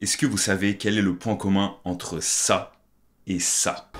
Est-ce que vous savez quel est le point commun entre ça et ça?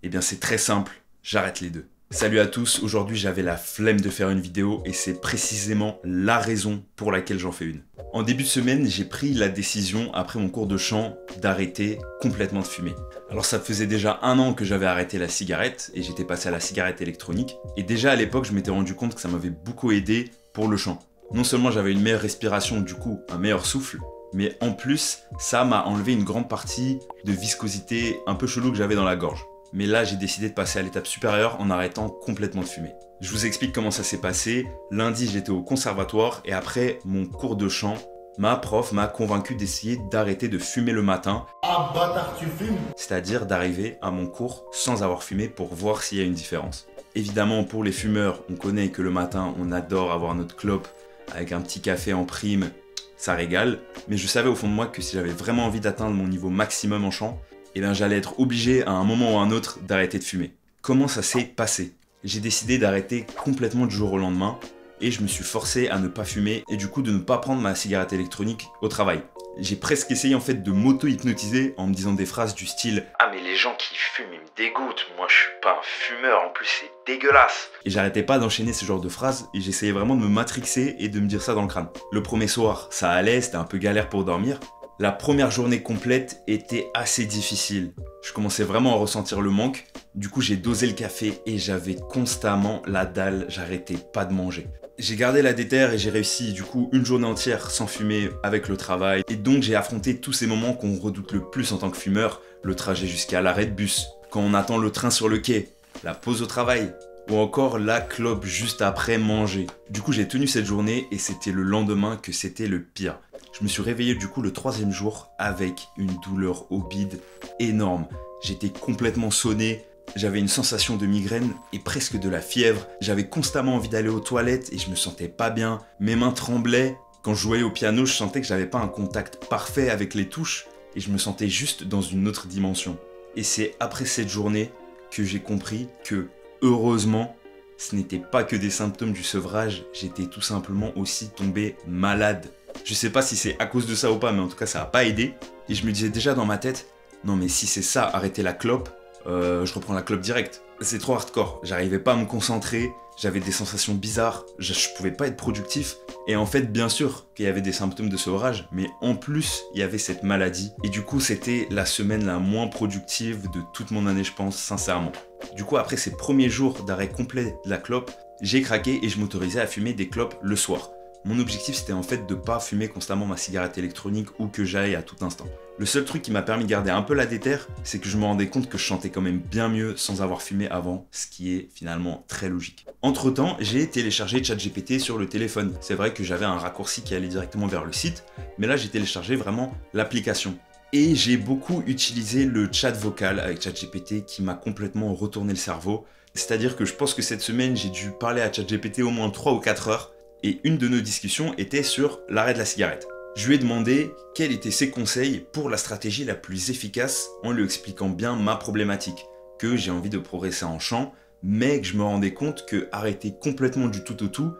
Eh bien c'est très simple, j'arrête les deux. Salut à tous, aujourd'hui j'avais la flemme de faire une vidéo et c'est précisément la raison pour laquelle j'en fais une. En début de semaine, j'ai pris la décision, après mon cours de chant, d'arrêter complètement de fumer. Alors ça faisait déjà 1 an que j'avais arrêté la cigarette et j'étais passé à la cigarette électronique. Et déjà à l'époque, je m'étais rendu compte que ça m'avait beaucoup aidé pour le chant. Non seulement j'avais une meilleure respiration, du coup un meilleur souffle, mais en plus, ça m'a enlevé une grande partie de viscosité un peu chelou que j'avais dans la gorge. Mais là, j'ai décidé de passer à l'étape supérieure en arrêtant complètement de fumer. Je vous explique comment ça s'est passé. Lundi, j'étais au conservatoire et après mon cours de chant, ma prof m'a convaincu d'essayer d'arrêter de fumer le matin. Ah bâtard, tu fumes? C'est-à-dire d'arriver à mon cours sans avoir fumé pour voir s'il y a une différence. Évidemment, pour les fumeurs, on connaît que le matin, on adore avoir notre clope avec un petit café en prime, ça régale. Mais je savais au fond de moi que si j'avais vraiment envie d'atteindre mon niveau maximum en chant, eh bien j'allais être obligé à un moment ou à un autre d'arrêter de fumer. Comment ça s'est passé? J'ai décidé d'arrêter complètement du jour au lendemain et je me suis forcé à ne pas fumer et du coup de ne pas prendre ma cigarette électronique au travail. J'ai presque essayé en fait de m'auto-hypnotiser en me disant des phrases du style « Ah mais les gens qui fument ils me dégoûtent, moi je suis pas un fumeur, en plus c'est dégueulasse !» Et j'arrêtais pas d'enchaîner ce genre de phrases et j'essayais vraiment de me matrixer et de me dire ça dans le crâne. Le premier soir ça allait, c'était un peu galère pour dormir. La première journée complète était assez difficile. Je commençais vraiment à ressentir le manque. Du coup, j'ai dosé le café et j'avais constamment la dalle. J'arrêtais pas de manger. J'ai gardé la déterre et j'ai réussi du coup une journée entière sans fumer avec le travail. Et donc, j'ai affronté tous ces moments qu'on redoute le plus en tant que fumeur. Le trajet jusqu'à l'arrêt de bus, quand on attend le train sur le quai, la pause au travail, ou encore la clope juste après manger. Du coup, j'ai tenu cette journée et c'était le lendemain que c'était le pire. Je me suis réveillé du coup le 3e jour avec une douleur au bide énorme. J'étais complètement sonné, j'avais une sensation de migraine et presque de la fièvre. J'avais constamment envie d'aller aux toilettes et je me sentais pas bien. Mes mains tremblaient. Quand je jouais au piano, je sentais que j'avais pas un contact parfait avec les touches et je me sentais juste dans une autre dimension. Et c'est après cette journée que j'ai compris que, heureusement, ce n'était pas que des symptômes du sevrage, j'étais tout simplement aussi tombé malade. Je sais pas si c'est à cause de ça ou pas, mais en tout cas ça a pas aidé. Et je me disais déjà dans ma tête, non mais si c'est ça, arrêter la clope, je reprends la clope direct. C'est trop hardcore, j'arrivais pas à me concentrer, j'avais des sensations bizarres, je pouvais pas être productif. Et en fait, bien sûr qu'il y avait des symptômes de sevrage, mais en plus, il y avait cette maladie. Et du coup, c'était la semaine la moins productive de toute mon année, je pense, sincèrement. Du coup, après ces premiers jours d'arrêt complet de la clope, j'ai craqué et je m'autorisais à fumer des clopes le soir. Mon objectif c'était en fait de pas fumer constamment ma cigarette électronique où que j'aille à tout instant. Le seul truc qui m'a permis de garder un peu la déterre, c'est que je me rendais compte que je chantais quand même bien mieux sans avoir fumé avant, ce qui est finalement très logique. Entre temps, j'ai téléchargé ChatGPT sur le téléphone. C'est vrai que j'avais un raccourci qui allait directement vers le site, mais là j'ai téléchargé vraiment l'application. Et j'ai beaucoup utilisé le chat vocal avec ChatGPT qui m'a complètement retourné le cerveau. C'est-à-dire que je pense que cette semaine j'ai dû parler à ChatGPT au moins 3 ou 4 heures. Et une de nos discussions était sur l'arrêt de la cigarette. Je lui ai demandé quels étaient ses conseils pour la stratégie la plus efficace en lui expliquant bien ma problématique, que j'ai envie de progresser en chant, mais que je me rendais compte que arrêter complètement du tout au tout,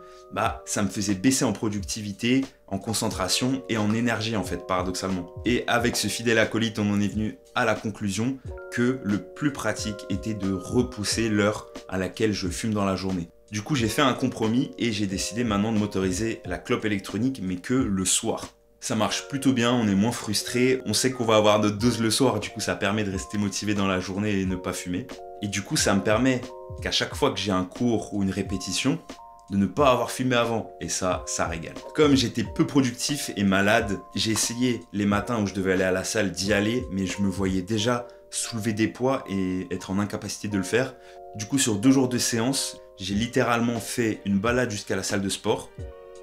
ça me faisait baisser en productivité, en concentration et en énergie en fait, paradoxalement. Et avec ce fidèle acolyte, on en est venu à la conclusion que le plus pratique était de repousser l'heure à laquelle je fume dans la journée. Du coup, j'ai fait un compromis et j'ai décidé maintenant de m'autoriser la clope électronique, mais que le soir. Ça marche plutôt bien, on est moins frustré, on sait qu'on va avoir notre dose le soir, du coup ça permet de rester motivé dans la journée et ne pas fumer. Et du coup, ça me permet qu'à chaque fois que j'ai un cours ou une répétition, de ne pas avoir fumé avant. Et ça régale. Comme j'étais peu productif et malade, j'ai essayé les matins où je devais aller à la salle d'y aller, mais je me voyais déjà soulever des poids et être en incapacité de le faire. Du coup, sur 2 jours de séance, j'ai littéralement fait une balade jusqu'à la salle de sport.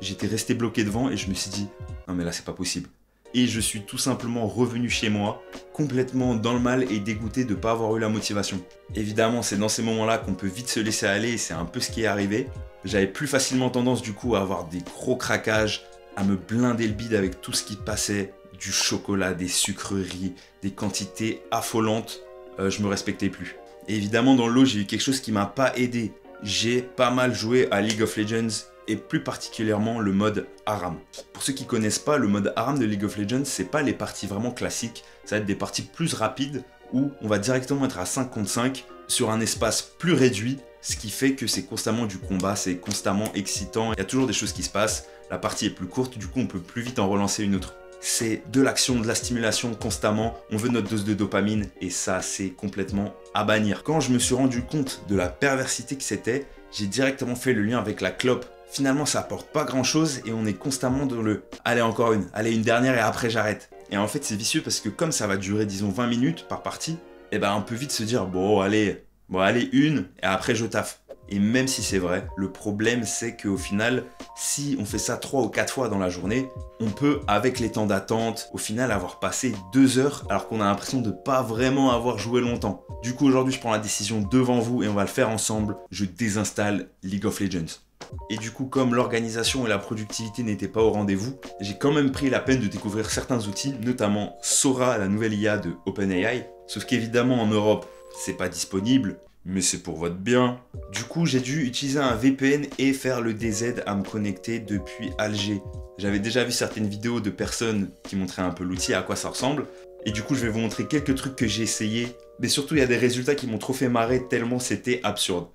J'étais resté bloqué devant et je me suis dit « Non mais là c'est pas possible ». Et je suis tout simplement revenu chez moi, complètement dans le mal et dégoûté de ne pas avoir eu la motivation. Évidemment, c'est dans ces moments-là qu'on peut vite se laisser aller et c'est un peu ce qui est arrivé. J'avais plus facilement tendance du coup à avoir des gros craquages, à me blinder le bide avec tout ce qui passait, du chocolat, des sucreries, des quantités affolantes. Je me respectais plus. Et évidemment, dans l'eau, j'ai eu quelque chose qui m'a pas aidé. J'ai pas mal joué à League of Legends et plus particulièrement le mode ARAM. Pour ceux qui connaissent pas, le mode ARAM de League of Legends, c'est pas les parties vraiment classiques, ça va être des parties plus rapides où on va directement être à 5 contre 5 sur un espace plus réduit, ce qui fait que c'est constamment du combat, c'est constamment excitant, il y a toujours des choses qui se passent, la partie est plus courte, du coup on peut plus vite en relancer une autre. C'est de l'action, de la stimulation constamment, on veut notre dose de dopamine et ça c'est complètement à bannir. Quand je me suis rendu compte de la perversité que c'était, j'ai directement fait le lien avec la clope. Finalement ça apporte pas grand chose et on est constamment dans le « allez encore une, allez une dernière et après j'arrête ». Et en fait c'est vicieux parce que comme ça va durer disons 20 minutes par partie, et ben on peut vite se dire bon allez une et après je taffe. Et même si c'est vrai, le problème c'est qu'au final, si on fait ça 3 ou 4 fois dans la journée, on peut, avec les temps d'attente, au final avoir passé 2 heures alors qu'on a l'impression de pas vraiment avoir joué longtemps. Du coup aujourd'hui je prends la décision devant vous et on va le faire ensemble, je désinstalle League of Legends. Et du coup comme l'organisation et la productivité n'étaient pas au rendez-vous, j'ai quand même pris la peine de découvrir certains outils, notamment Sora, la nouvelle IA de OpenAI, sauf qu'évidemment en Europe c'est pas disponible, mais c'est pour votre bien. Du coup, j'ai dû utiliser un VPN et faire le DZ à me connecter depuis Alger. J'avais déjà vu certaines vidéos de personnes qui montraient un peu l'outil, à quoi ça ressemble. Et du coup, je vais vous montrer quelques trucs que j'ai essayé. Mais surtout, il y a des résultats qui m'ont trop fait marrer tellement c'était absurde.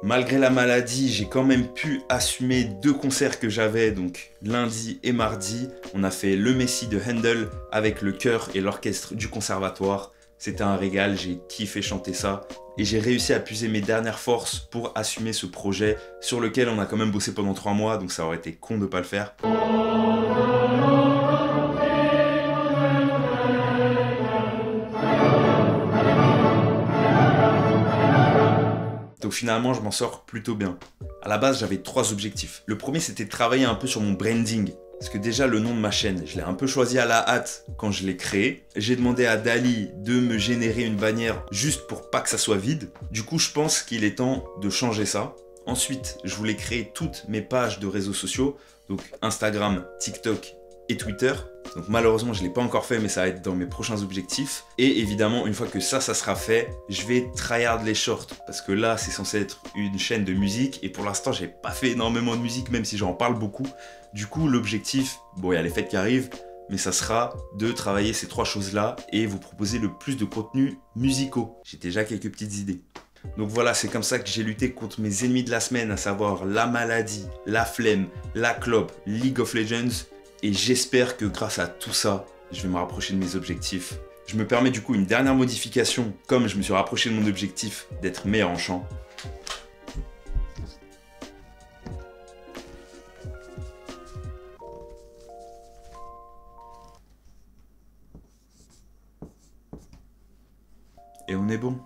Malgré la maladie, j'ai quand même pu assumer 2 concerts que j'avais, donc lundi et mardi. On a fait le Messie de Handel avec le chœur et l'orchestre du conservatoire. C'était un régal, j'ai kiffé chanter ça. Et j'ai réussi à puiser mes dernières forces pour assumer ce projet sur lequel on a quand même bossé pendant 3 mois, donc ça aurait été con de pas le faire. Donc finalement, je m'en sors plutôt bien. À la base, j'avais 3 objectifs. Le premier, c'était de travailler un peu sur mon branding. Parce que déjà, le nom de ma chaîne, je l'ai un peu choisi à la hâte quand je l'ai créé. J'ai demandé à Dali de me générer une bannière juste pour pas que ça soit vide. Du coup, je pense qu'il est temps de changer ça. Ensuite, je voulais créer toutes mes pages de réseaux sociaux. Donc Instagram, TikTok et Twitter. Donc malheureusement, je ne l'ai pas encore fait, mais ça va être dans mes prochains objectifs. Et évidemment, une fois que ça sera fait, je vais tryhard les shorts. Parce que là, c'est censé être une chaîne de musique. Et pour l'instant, j'ai pas fait énormément de musique, même si j'en parle beaucoup. Du coup, l'objectif, bon, il y a les fêtes qui arrivent, mais ça sera de travailler ces 3 choses-là et vous proposer le plus de contenus musicaux. J'ai déjà quelques petites idées. Donc voilà, c'est comme ça que j'ai lutté contre mes ennemis de la semaine, à savoir la maladie, la flemme, la clope, League of Legends. Et j'espère que grâce à tout ça, je vais me rapprocher de mes objectifs. Je me permets du coup une dernière modification, comme je me suis rapproché de mon objectif d'être meilleur en chant. Et on est bon.